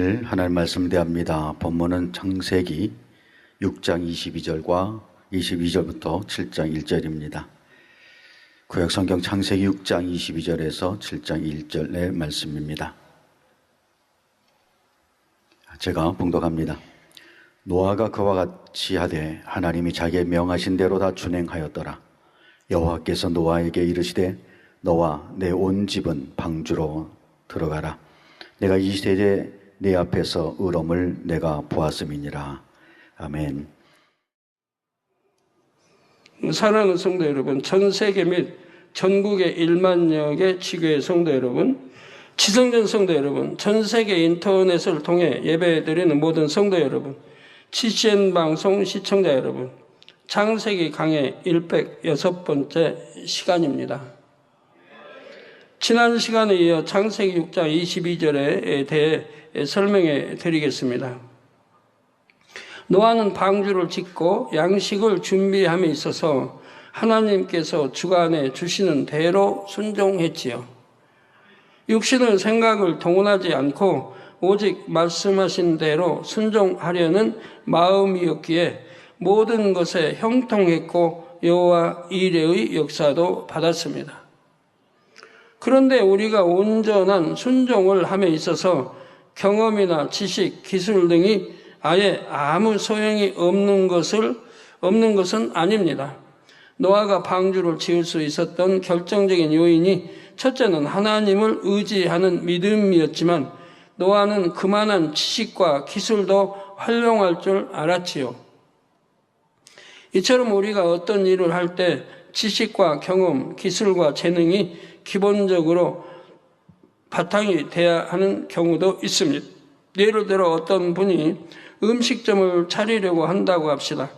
하나님 말씀 대합니다. 본문은 창세기 6장 22절과 22절부터 7장 1절입니다. 구약성경 창세기 6장 22절에서 7장 1절의 말씀입니다. 제가 봉독합니다. 노아가 그와 같이 하되 하나님이 자기의 명하신 대로 다 준행하였더라. 여호와께서 노아에게 이르시되 너와 내 온 집은 방주로 들어가라. 내가 이 세대에 내 앞에서 의로움을 내가 보았음이니라. 아멘. 사랑하는 성도 여러분, 전 세계 및 전국의 1만여 개 지교의 성도 여러분, 지성전 성도 여러분, 전 세계 인터넷을 통해 예배드리는 모든 성도 여러분, GCN 방송 시청자 여러분, 창세기 강의 106번째 시간입니다. 지난 시간에 이어 창세기 6장 22절에 대해 설명해 드리겠습니다. 노아는 방주를 짓고 양식을 준비함에 있어서 하나님께서 주관해 주시는 대로 순종했지요. 육신의 생각을 동원하지 않고 오직 말씀하신 대로 순종하려는 마음이었기에 모든 것에 형통했고 여호와 이레의 역사도 받았습니다. 그런데 우리가 온전한 순종을 함에 있어서 경험이나 지식, 기술 등이 아예 아무 소용이 없는 것은 아닙니다. 노아가 방주를 지을 수 있었던 결정적인 요인이 첫째는 하나님을 의지하는 믿음이었지만 노아는 그만한 지식과 기술도 활용할 줄 알았지요. 이처럼 우리가 어떤 일을 할 때 지식과 경험, 기술과 재능이 기본적으로 바탕이 돼야 하는 경우도 있습니다. 예를 들어 어떤 분이 음식점을 차리려고 한다고 합시다.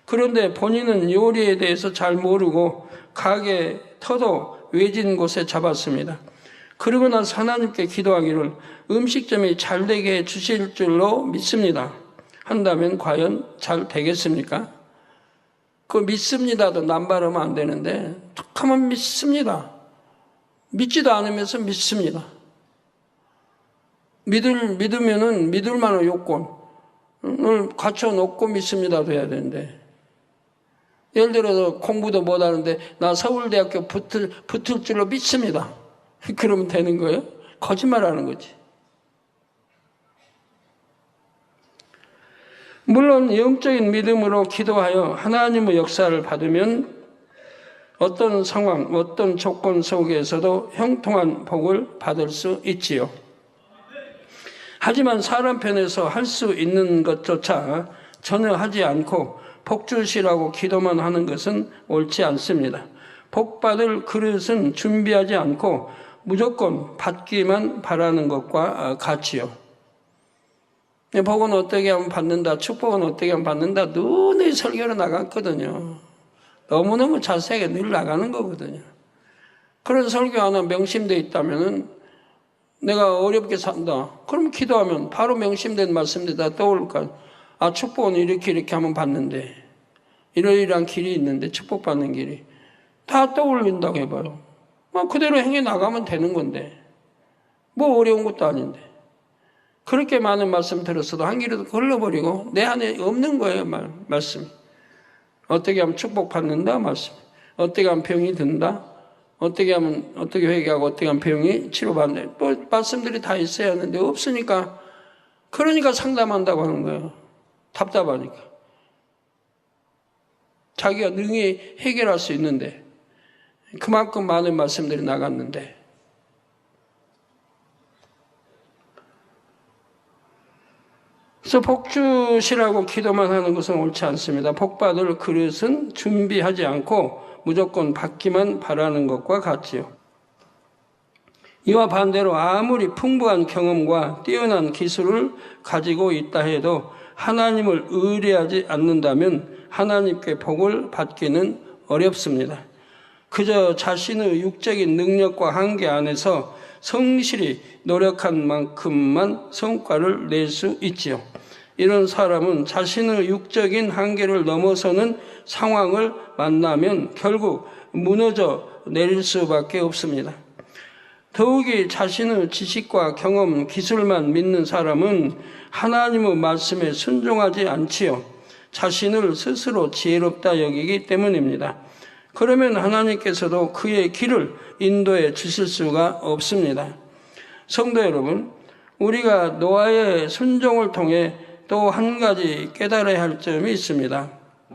그런데 본인은 요리에 대해서 잘 모르고 가게 터도 외진 곳에 잡았습니다. 그러고 나서 하나님께 기도하기를 음식점이 잘 되게 해 주실 줄로 믿습니다. 한다면 과연 잘 되겠습니까? 그 믿습니다도 남발하면 안 되는데 툭 하면 믿습니다. 믿지도 않으면서 믿습니다. 믿으면은 믿을 만한 요건을 갖춰놓고 믿습니다도 해야 되는데, 예를 들어서 공부도 못하는데 나 서울대학교 붙을 줄로 믿습니다. 그러면 되는 거예요? 거짓말하는 거지. 물론 영적인 믿음으로 기도하여 하나님의 역사를 받으면 어떤 상황, 어떤 조건 속에서도 형통한 복을 받을 수 있지요. 하지만 사람 편에서 할 수 있는 것조차 전혀 하지 않고 복 주시라고 기도만 하는 것은 옳지 않습니다. 복 받을 그릇은 준비하지 않고 무조건 받기만 바라는 것과 같지요. 복은 어떻게 하면 받는다, 축복은 어떻게 하면 받는다, 눈에 설교로 나갔거든요. 너무너무 자세하게 늘 나가는 거거든요. 그런 설교 하나 명심되어 있다면은 내가 어렵게 산다. 그럼 기도하면 바로 명심된 말씀들이 다 떠올까. 아, 축복은 이렇게 하면 받는데, 이러이러한 길이 있는데, 축복받는 길이. 다 떠올린다고 해봐요. 뭐 그대로 행해 나가면 되는 건데, 뭐 어려운 것도 아닌데. 그렇게 많은 말씀 들었어도 한 길에도 걸러버리고 내 안에 없는 거예요, 말씀이. 어떻게 하면 축복받는다, 말씀. 어떻게 하면 병이 든다. 어떻게 회개하고 어떻게 하면 병이 치료받는다. 또 말씀들이 다 있어야 하는데 없으니까, 그러니까 상담한다고 하는 거예요. 답답하니까. 자기가 능히 해결할 수 있는데, 그만큼 많은 말씀들이 나갔는데, 그래서 복 주시라고 기도만 하는 것은 옳지 않습니다. 복 받을 그릇은 준비하지 않고 무조건 받기만 바라는 것과 같지요. 이와 반대로 아무리 풍부한 경험과 뛰어난 기술을 가지고 있다 해도 하나님을 의뢰하지 않는다면 하나님께 복을 받기는 어렵습니다. 그저 자신의 육적인 능력과 한계 안에서 성실히 노력한 만큼만 성과를 낼 수 있지요. 이런 사람은 자신의 육적인 한계를 넘어서는 상황을 만나면 결국 무너져 내릴 수밖에 없습니다. 더욱이 자신의 지식과 경험, 기술만 믿는 사람은 하나님의 말씀에 순종하지 않지요. 자신을 스스로 지혜롭다 여기기 때문입니다. 그러면 하나님께서도 그의 길을 인도해 주실 수가 없습니다. 성도 여러분, 우리가 노아의 순종을 통해 또 한 가지 깨달아야 할 점이 있습니다.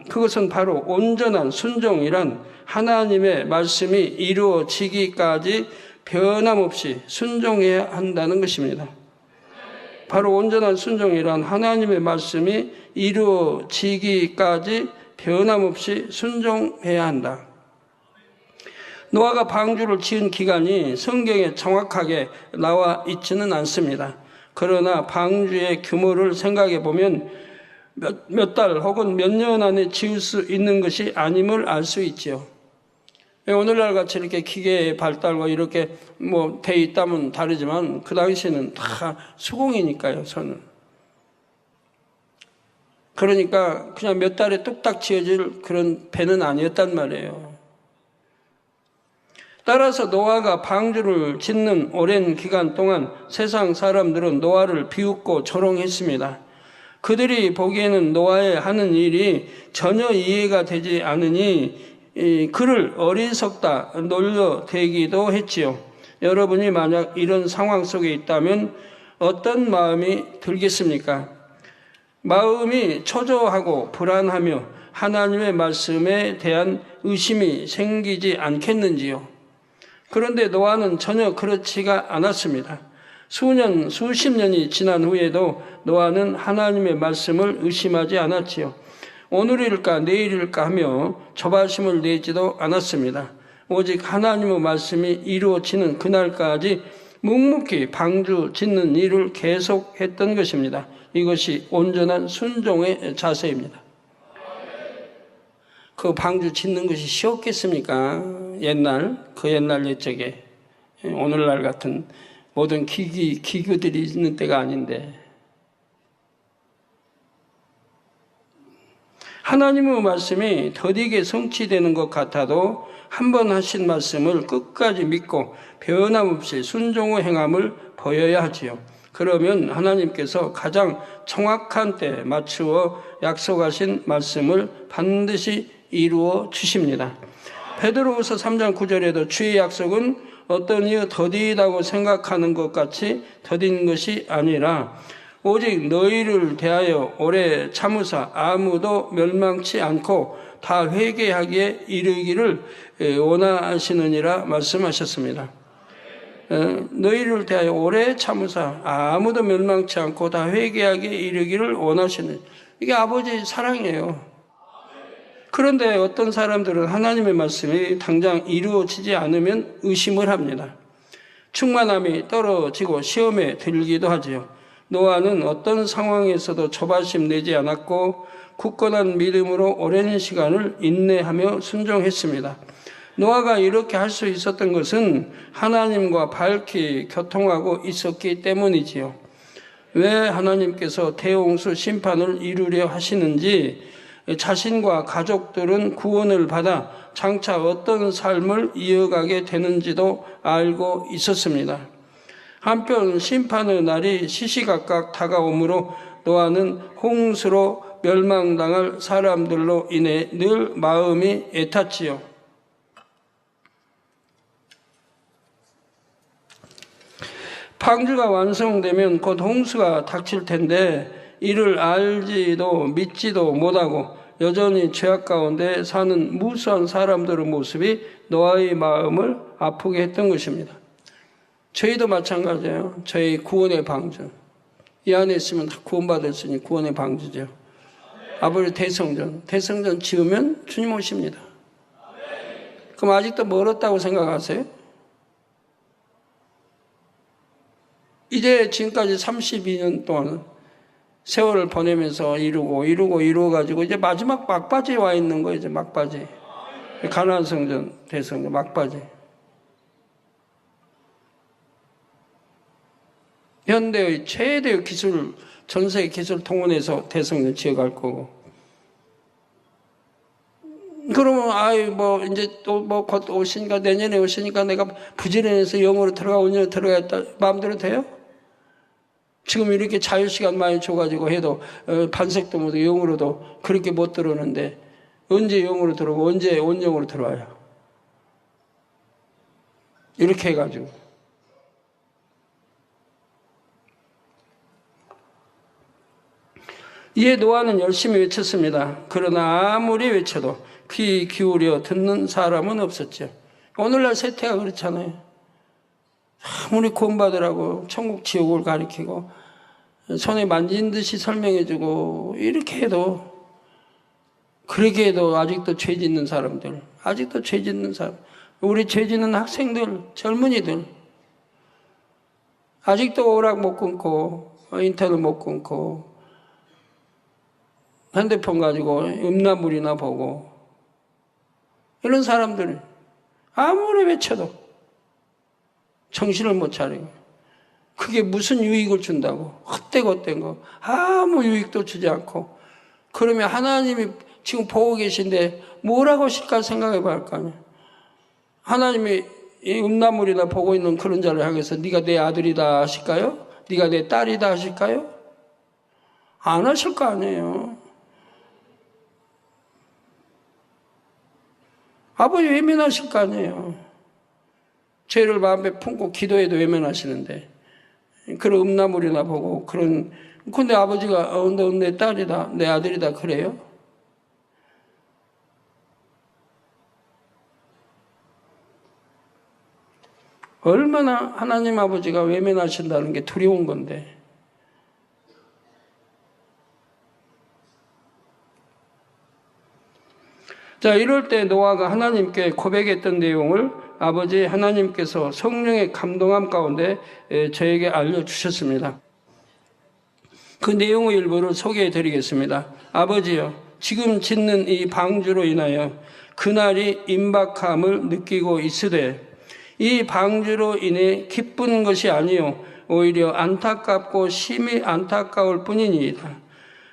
그것은 바로 온전한 순종이란 하나님의 말씀이 이루어지기까지 변함없이 순종해야 한다는 것입니다. 바로 온전한 순종이란 하나님의 말씀이 이루어지기까지 변함없이 순종해야 한다. 노아가 방주를 지은 기간이 성경에 정확하게 나와 있지는 않습니다. 그러나 방주의 규모를 생각해 보면 몇 달 혹은 몇 년 안에 지을 수 있는 것이 아님을 알 수 있지요. 오늘날 같이 이렇게 기계의 발달과 이렇게 돼 있다면 다르지만 그 당시에는 다 수공이니까요, 선은. 그러니까 그냥 몇 달에 뚝딱 지어질 그런 배는 아니었단 말이에요. 따라서 노아가 방주를 짓는 오랜 기간 동안 세상 사람들은 노아를 비웃고 조롱했습니다. 그들이 보기에는 노아의 하는 일이 전혀 이해가 되지 않으니 그를 어리석다 놀려대기도 했지요. 여러분이 만약 이런 상황 속에 있다면 어떤 마음이 들겠습니까? 마음이 초조하고 불안하며 하나님의 말씀에 대한 의심이 생기지 않겠는지요? 그런데 노아는 전혀 그렇지가 않았습니다. 수십 년이 지난 후에도 노아는 하나님의 말씀을 의심하지 않았지요. 오늘일까 내일일까 하며 조바심을 내지도 않았습니다. 오직 하나님의 말씀이 이루어지는 그날까지 묵묵히 방주 짓는 일을 계속했던 것입니다. 이것이 온전한 순종의 자세입니다. 그 방주 짓는 것이 쉬웠겠습니까? 그 옛날 옛적에 오늘날 같은 모든 기구들이 있는 때가 아닌데, 하나님의 말씀이 더디게 성취되는 것 같아도 한 번 하신 말씀을 끝까지 믿고 변함없이 순종의 행함을 보여야 하지요. 그러면 하나님께서 가장 정확한 때에 맞추어 약속하신 말씀을 반드시 이루어 주십니다. 베드로후서 3장 9절에도 주의 약속은 어떤 이유 더디다고 생각하는 것 같이 더딘 것이 아니라 오직 너희를 대하여 오래 참으사 아무도 멸망치 않고 다 회개하기에 이르기를 원하시느니라 말씀하셨습니다. 너희를 대하여 오래 참으사 아무도 멸망치 않고 다 회개하기에 이르기를 원하시는, 이게 아버지의 사랑이에요. 그런데 어떤 사람들은 하나님의 말씀이 당장 이루어지지 않으면 의심을 합니다. 충만함이 떨어지고 시험에 들기도 하지요. 노아는 어떤 상황에서도 조바심 내지 않았고 굳건한 믿음으로 오랜 시간을 인내하며 순종했습니다. 노아가 이렇게 할 수 있었던 것은 하나님과 밝히 교통하고 있었기 때문이지요. 왜 하나님께서 대홍수 심판을 이루려 하시는지, 자신과 가족들은 구원을 받아 장차 어떤 삶을 이어가게 되는지도 알고 있었습니다. 한편 심판의 날이 시시각각 다가오므로 노아는 홍수로 멸망당할 사람들로 인해 늘 마음이 애탔지요. 방주가 완성되면 곧 홍수가 닥칠 텐데 이를 알지도 믿지도 못하고 여전히 죄악 가운데 사는 무수한 사람들의 모습이 노아의 마음을 아프게 했던 것입니다. 저희도 마찬가지예요. 저희 구원의 방주. 이 안에 있으면 다 구원받았으니 구원의 방주죠. 아버지 대성전 지으면 주님 오십니다. 그럼 아직도 멀었다고 생각하세요? 이제 지금까지 32년 동안 세월을 보내면서 이루어가지고 이제 마지막 막바지에 와 있는 거예요. 이제 막바지. 가나안 성전, 대성전 막바지. 현대의 최대의 기술, 전 세계 기술 통원해서 대성전 지어갈 거고. 그러면 이제 또 곧 오시니까 내년에 오시니까 내가 부지런해서 영으로 들어가 온전히 들어가겠다 마음대로 돼요? 지금 이렇게 자유시간 많이 줘가지고 해도 반석도 못하고 영으로도 그렇게 못 들어오는데 언제 영으로 들어오고 언제 온영으로 들어와요? 이렇게 해가지고 이에 노아는 열심히 외쳤습니다. 그러나 아무리 외쳐도 귀 기울여 듣는 사람은 없었죠. 오늘날 세태가 그렇잖아요. 아무리 구원받으라고 천국 지옥을 가리키고 손에 만진 듯이 설명해주고 이렇게 해도 그렇게 해도 아직도 죄 짓는 사람들, 아직도 죄 짓는 사람, 우리 죄 짓는 학생들, 젊은이들 아직도 오락 못 끊고 인터넷 못 끊고 핸드폰 가지고 음란물이나 보고 이런 사람들은 아무리 외쳐도 정신을 못 차리고 그게 무슨 유익을 준다고 헛되고 거 아무 유익도 주지 않고 그러면 하나님이 지금 보고 계신데 뭐라고 하실까 생각해 봐야 할 거 아니야. 하나님이 이 음란물이나 보고 있는 그런 자를 향해서 네가 내 아들이다 하실까요? 네가 내 딸이다 하실까요? 안 하실 거 아니에요. 아버지 외면하실 거 아니에요. 죄를 마음에 품고 기도해도 외면하시는데 그런 음란물이나 보고 근데 아버지가 너 내 딸이다 내 아들이다 그래요? 얼마나 하나님 아버지가 외면하신다는 게 두려운 건데 자, 이럴 때 노아가 하나님께 고백했던 내용을 아버지 하나님께서 성령의 감동함 가운데 저에게 알려주셨습니다. 그 내용의 일부를 소개해 드리겠습니다. 아버지여, 지금 짓는 이 방주로 인하여 그날이 임박함을 느끼고 있으되 이 방주로 인해 기쁜 것이 아니요 오히려 안타깝고 심히 안타까울 뿐이니이다.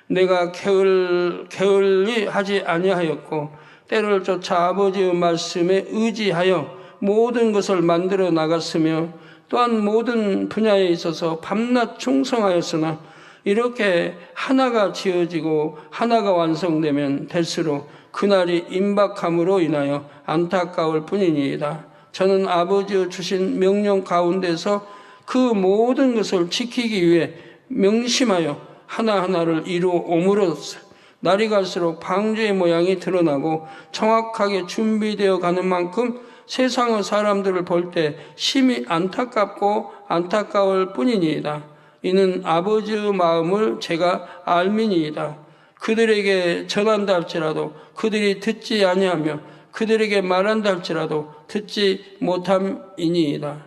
내가 게을리 하지 아니하였고 때를 쫓아 아버지의 말씀에 의지하여 모든 것을 만들어 나갔으며 또한 모든 분야에 있어서 밤낮 충성하였으나 이렇게 하나가 지어지고 하나가 완성되면 될수록 그날이 임박함으로 인하여 안타까울 뿐이니이다. 저는 아버지의 주신 명령 가운데서 그 모든 것을 지키기 위해 명심하여 하나하나를 이루어옴으로써 날이 갈수록 방주의 모양이 드러나고 정확하게 준비되어 가는 만큼 세상의 사람들을 볼 때 심히 안타깝고 안타까울 뿐이니이다. 이는 아버지의 마음을 제가 알미니이다. 그들에게 전한다 할지라도 그들이 듣지 아니하며 그들에게 말한다 할지라도 듣지 못함이니이다.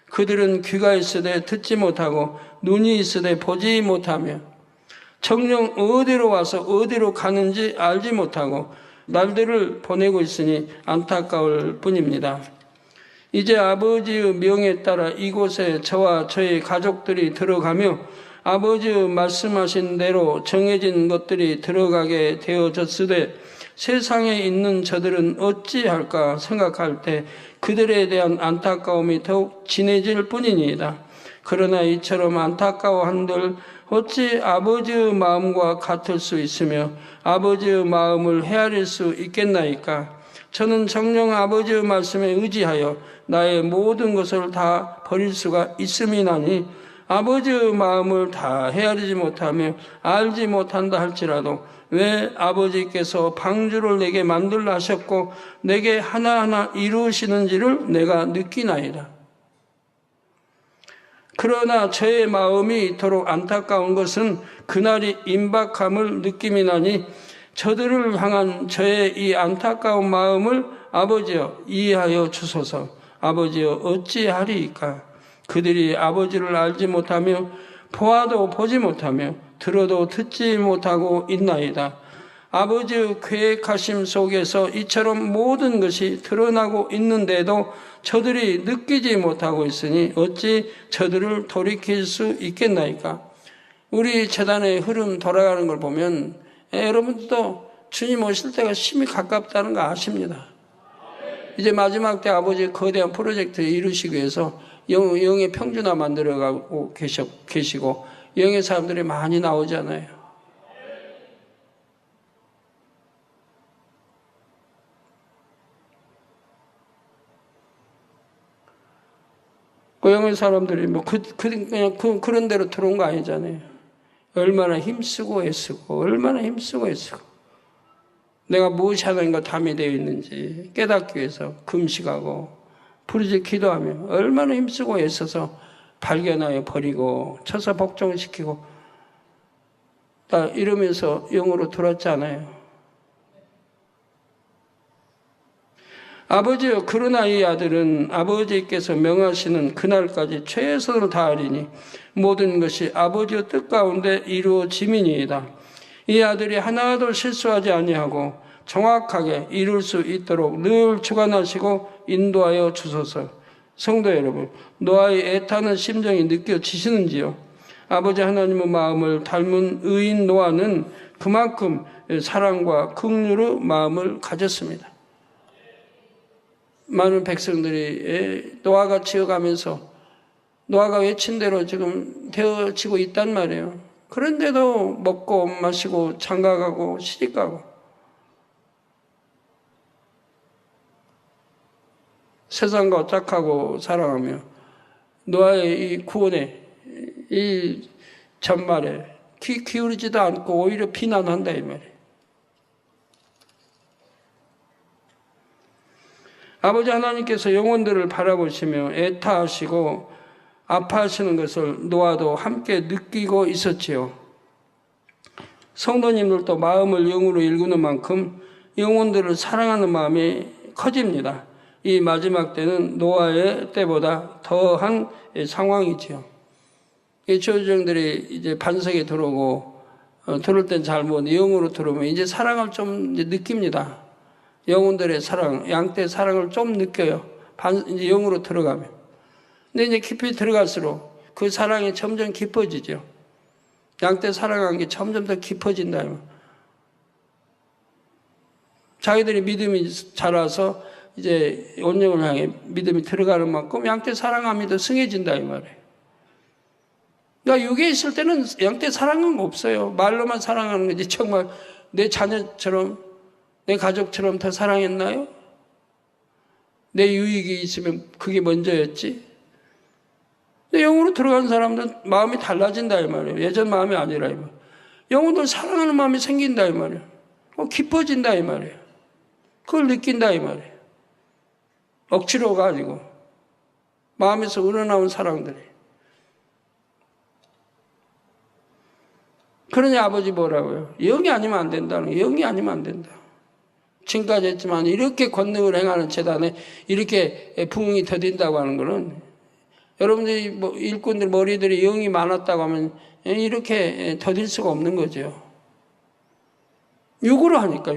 그들은 귀가 있으되 듣지 못하고 눈이 있으되 보지 못하며 정녕 어디로 와서 어디로 가는지 알지 못하고 날들을 보내고 있으니 안타까울 뿐입니다. 이제 아버지의 명에 따라 이곳에 저와 저희 가족들이 들어가며 아버지의 말씀하신 대로 정해진 것들이 들어가게 되어졌으되 세상에 있는 저들은 어찌할까 생각할 때 그들에 대한 안타까움이 더욱 진해질 뿐이니이다. 그러나 이처럼 안타까워한들 어찌 아버지의 마음과 같을 수 있으며 아버지의 마음을 헤아릴 수 있겠나이까? 저는 정녕 아버지의 말씀에 의지하여 나의 모든 것을 다 버릴 수가 있음이나니 아버지의 마음을 다 헤아리지 못하며 알지 못한다 할지라도 왜 아버지께서 방주를 내게 만들라 하셨고 내게 하나하나 이루시는지를 내가 느끼나이다. 그러나 저의 마음이 이토록 안타까운 것은 그날이 임박함을 느낌이나니 저들을 향한 저의 이 안타까운 마음을 아버지여 이해하여 주소서. 아버지여 어찌하리이까? 그들이 아버지를 알지 못하며 보아도 보지 못하며 들어도 듣지 못하고 있나이다. 아버지의 계획하심 속에서 이처럼 모든 것이 드러나고 있는데도 저들이 느끼지 못하고 있으니 어찌 저들을 돌이킬 수 있겠나이까? 우리 재단의 흐름 돌아가는 걸 보면 여러분들도 주님 오실 때가 심히 가깝다는 거 아십니다. 이제 마지막 때 아버지의 거대한 프로젝트를 이루시기 위해서 영의 평준화 만들어가고 계시고 영의 사람들이 많이 나오잖아요. 그 영의 사람들이 그냥 그런 대로 들어온 거 아니잖아요. 얼마나 힘쓰고 애쓰고 얼마나 힘쓰고 애쓰고 내가 무엇이 하나님과 담이 되어 있는지 깨닫기 위해서 금식하고 부르짖 기도하며 얼마나 힘쓰고 애써서 발견하여 버리고 쳐서 복종시키고 다 이러면서 영으로 돌았잖아요. 아버지여 그러나 이 아들은 아버지께서 명하시는 그날까지 최선을 다하리니 모든 것이 아버지의 뜻 가운데 이루어짐이니이다. 이 아들이 하나도 실수하지 아니하고 정확하게 이룰 수 있도록 늘 주관하시고 인도하여 주소서. 성도 여러분, 노아의 애타는 심정이 느껴지시는지요? 아버지 하나님의 마음을 닮은 의인 노아는 그만큼 사랑과 긍휼의 마음을 가졌습니다. 많은 백성들이 노아가 지어가면서 노아가 외친 대로 지금 되어지고 있단 말이에요. 그런데도 먹고 마시고 장가가고 시집가고 세상과 짝하고 살아가며 노아의 이 구원에 이 전말에 귀 기울이지도 않고 오히려 비난한다 이 말이에요. 아버지 하나님께서 영혼들을 바라보시며 애타하시고 아파하시는 것을 노아도 함께 느끼고 있었지요. 성도님들도 마음을 영으로 읽는 만큼 영혼들을 사랑하는 마음이 커집니다. 이 마지막 때는 노아의 때보다 더한 상황이지요. 이 조정들이 이제 반석에 들어오고 들어올 땐 잘 모르는데 영으로 들어오면 이제 사랑을 좀 느낍니다. 영혼들의 사랑, 양떼의 사랑을 좀 느껴요. 이제 영으로 들어가면. 근데 이제 깊이 들어갈수록 그 사랑이 점점 깊어지죠. 양떼 사랑하는 게 점점 더 깊어진다. 자기들이 믿음이 자라서 이제 온영을 향해 믿음이 들어가는 만큼 양떼 사랑함이 더 승해진다 이 말이에요. 그러니까 육에 있을 때는 양떼 사랑은 없어요. 말로만 사랑하는 거지 정말 내 자녀처럼 내 가족처럼 더 사랑했나요? 내 유익이 있으면 그게 먼저였지. 근데 영으로 들어간 사람들은 마음이 달라진다 이 말이에요. 예전 마음이 아니라 이 말이에요. 영혼들 사랑하는 마음이 생긴다 이 말이에요. 기뻐진다 이 말이에요. 그걸 느낀다 이 말이에요. 억지로가 아니고 마음에서 우러나온 사랑들이. 그러니 아버지 뭐라고요? 영이 아니면 안 된다는 거예요. 영이 아니면 안 된다. 지금까지 했지만 이렇게 권능을 행하는 재단에 이렇게 부흥이 더딘다고 하는 거는 여러분들이 일꾼들 머리들이 영이 많았다고 하면 이렇게 더딜 수가 없는 거죠. 육으로 하니까.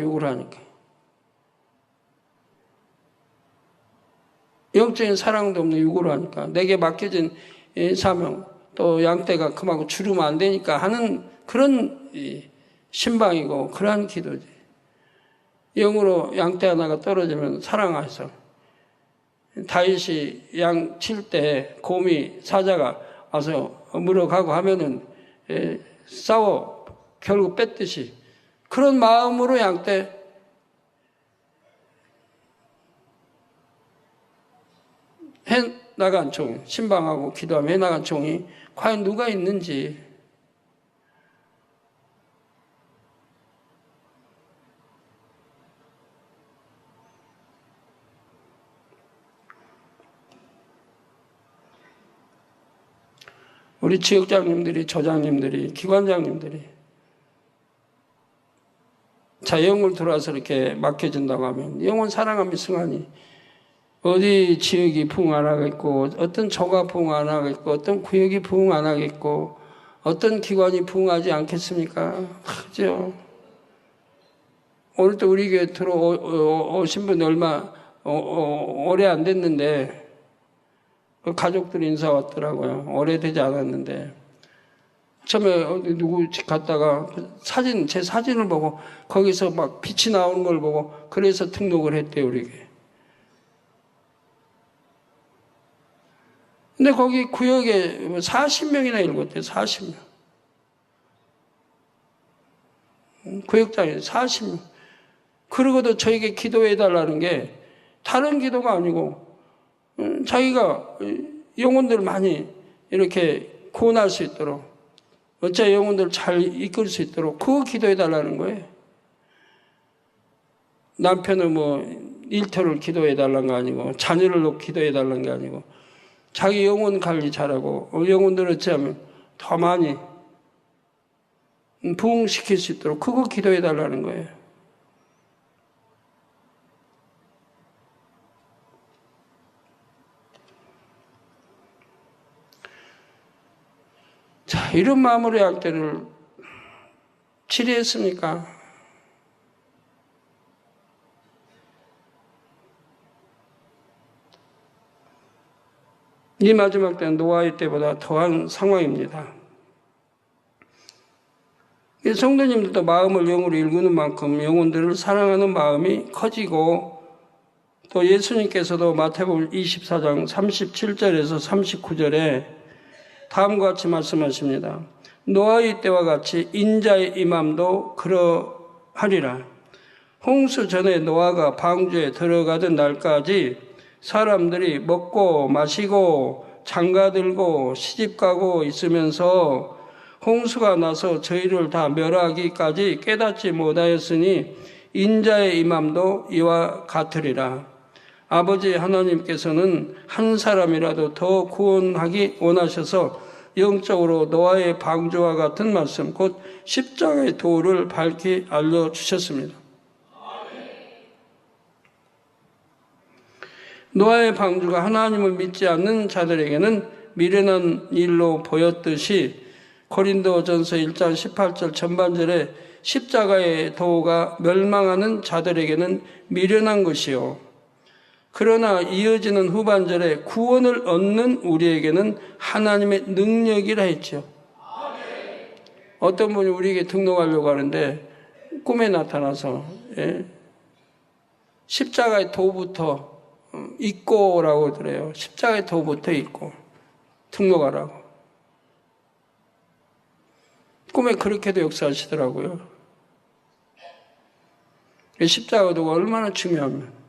영적인 사랑도 없는 육으로 하니까. 내게 맡겨진 사명, 또 양떼가 그만큼 줄이면 안 되니까 하는 그런 신방이고 그러한 기도지. 영으로 양떼 하나가 떨어지면 사랑해서 다윗이 양 칠 때 곰이 사자가 와서 물어가고 하면은 싸워 결국 뺐듯이 그런 마음으로 양떼 해나간 종, 신방하고 기도하며 해나간 종이 과연 누가 있는지. 우리 지역장님들이, 조장님들이, 기관장님들이 자, 영을 들어와서 이렇게 맡겨준다고 하면 영혼 사랑함이 승하니 어디 지역이 부흥 안 하겠고 어떤 조가 부흥 안 하겠고 어떤 구역이 부흥 안 하겠고 어떤 기관이 부흥하지 않겠습니까? 그죠? 오늘 또 우리 교회 들어오신 분이 얼마 오래 안 됐는데 가족들이 인사 왔더라고요. 오래되지 않았는데 처음에 어디 누구 집 갔다가 제 사진을 보고 거기서 막 빛이 나오는 걸 보고 그래서 등록을 했대요, 우리에게. 근데 거기 구역에 40명이나 읽었대요, 40명. 구역장에 40명. 그러고도 저에게 기도해 달라는 게 다른 기도가 아니고 자기가 영혼들 많이 이렇게 구원할 수 있도록 어째 영혼들 잘 이끌 수 있도록 그거 기도해 달라는 거예요. 남편은 뭐 일터를 기도해 달라는 거 아니고 자녀를 놓고 기도해 달라는 게 아니고 자기 영혼 관리 잘하고 영혼들을 어찌하면 더 많이 부흥시킬 수 있도록 그거 기도해 달라는 거예요. 자, 이런 마음으로 약대를 치료했습니까? 이 마지막 때는 노아의 때보다 더한 상황입니다. 성도님들도 마음을 영으로 일구는 만큼 영혼들을 사랑하는 마음이 커지고 또 예수님께서도 마태복음 24장 37절에서 39절에 다음과 같이 말씀하십니다. 노아의 때와 같이 인자의 임함도 그러하리라. 홍수 전에 노아가 방주에 들어가던 날까지 사람들이 먹고 마시고 장가들고 시집가고 있으면서 홍수가 나서 저희를 다 멸하기까지 깨닫지 못하였으니 인자의 임함도 이와 같으리라. 아버지 하나님께서는 한 사람이라도 더 구원하기 원하셔서 영적으로 노아의 방주와 같은 말씀 곧 십자가의 도를 밝히 알려주셨습니다. 노아의 방주가 하나님을 믿지 않는 자들에게는 미련한 일로 보였듯이 고린도전서 1장 18절 전반절에 십자가의 도가 멸망하는 자들에게는 미련한 것이요. 그러나 이어지는 후반절에 구원을 얻는 우리에게는 하나님의 능력이라 했죠. 어떤 분이 우리에게 등록하려고 하는데 꿈에 나타나서 십자가의 도부터 있고라고 그래요. 십자가의 도부터 있고 등록하라고. 꿈에 그렇게도 역사하시더라고요. 십자가 도가 얼마나 중요하면.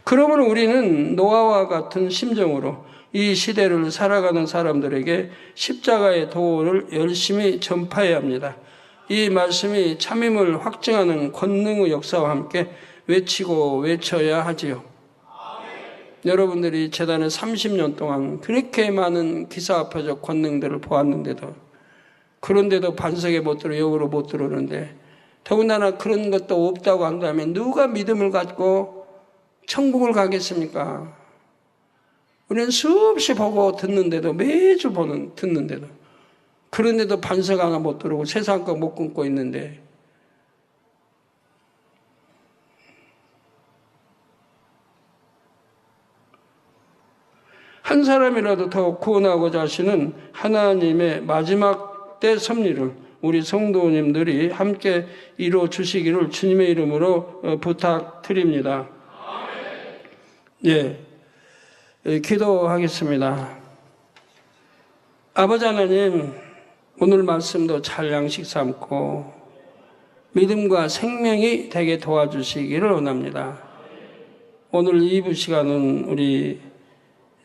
그러므로 우리는 노아와 같은 심정으로 이 시대를 살아가는 사람들에게 십자가의 도를 열심히 전파해야 합니다. 이 말씀이 참임을 확증하는 권능의 역사와 함께 외치고 외쳐야 하지요. 여러분들이 재단에 30년 동안 그렇게 많은 기사화표적 권능들을 보았는데도 그런데도 반석에 못 들어 영으로 못 들어오는데 더군다나 그런 것도 없다고 한다면 누가 믿음을 갖고 천국을 가겠습니까? 우리는 수없이 보고 듣는데도 매주 듣는데도 그런데도 반석 하나 못 들어오고 세상 거 못 끊고 있는데 한 사람이라도 더 구원하고자 하시는 하나님의 마지막 때 섭리를 우리 성도님들이 함께 이루어 주시기를 주님의 이름으로 부탁드립니다. 예, 기도하겠습니다. 아버지 하나님, 오늘 말씀도 잘 양식 삼고 믿음과 생명이 되게 도와주시기를 원합니다. 오늘 2부 시간은 우리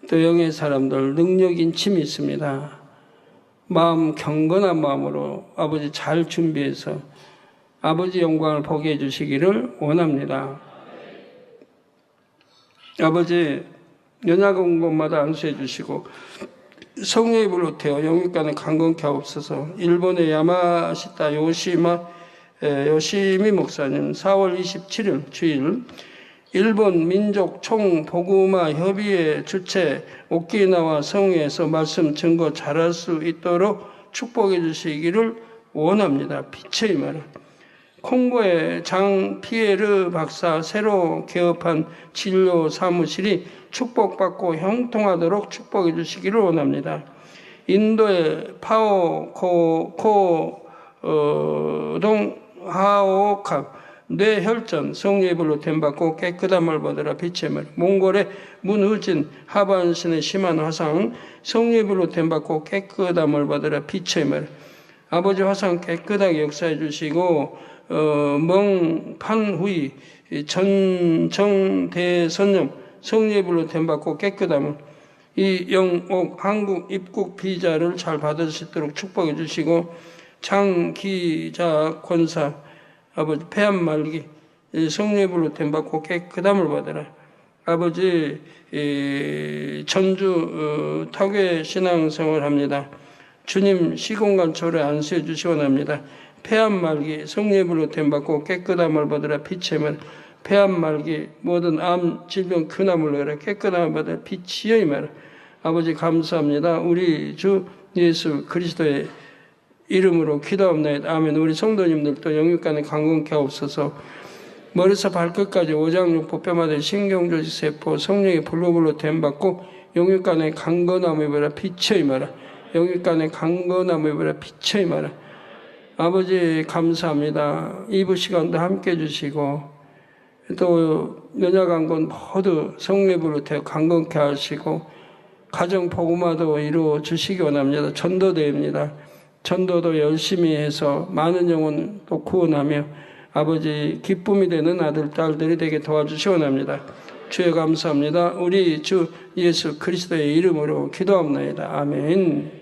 또 영의 사람들 능력 인침이 있습니다. 마음 경건한 마음으로 아버지 잘 준비해서 아버지 영광을 보게 해주시기를 원합니다. 아버지 연약 온 곳마다 안수해 주시고 성령의 불로 태워 영육간에 강건케 하옵소서. 일본의 야마시타 요시미 목사님 4월 27일 주일 일본 민족 총복음화 협의회 주최 오키나와 성회에서 말씀 증거 잘할 수 있도록 축복해 주시기를 원합니다. 빛의 말을. 콩고의 장 피에르 박사 새로 개업한 진료 사무실이 축복받고 형통하도록 축복해 주시기를 원합니다. 인도의 동 하오캅 뇌혈전 성령의 불로 됨받고 깨끗함을 받으라 빛의 말. 몽골의 문후진 하반신의 심한 화상 성령의 불로 됨받고 깨끗함을 받으라 빛의 말. 아버지 화상 깨끗하게 역사해 주시고 멍판후이 전정대선령 성령의 불로 됨받고 깨끗함을 이 영옥 한국 입국 비자를 잘 받을 수 있도록 축복해 주시고 장기자 권사 아버지 폐암 말기 성령의 불로 됨받고 깨끗함을 받으라. 아버지 전주 타교회 신앙생활 합니다. 주님 시공간 초래 안수해 주시기 원합니다. 폐암 말기 성령의 불로 됨받고 깨끗함을 받으라. 빛의 말 폐암 말기 모든 암 질병 근함을 내라. 깨끗함을 받으라. 빛이여 임하라. 아버지 감사합니다. 우리 주 예수 그리스도의 이름으로 기도합니다. 아멘. 우리 성도님들도 영육간에 강건케 하옵소서. 머리서 발끝까지 오장육부 뼈마다 신경조직 세포 성령의 불로불로 됨받고 영육간에 강건함을 입어라. 빛의 임하라. 영육간에 강건함을 입어라. 빛의 임하라. 아버지 감사합니다. 이부 시간도 함께 해주시고 또 연약한 모두 성령의 불로 되어 강건케 하시고 가정 복음화도 이루어 주시기 원합니다. 전도대입니다. 전도도 열심히 해서 많은 영혼 또 구원하며 아버지 기쁨이 되는 아들 딸들이 되게 도와주시기 원합니다. 주여 감사합니다. 우리 주 예수 그리스도의 이름으로 기도합니다. 아멘.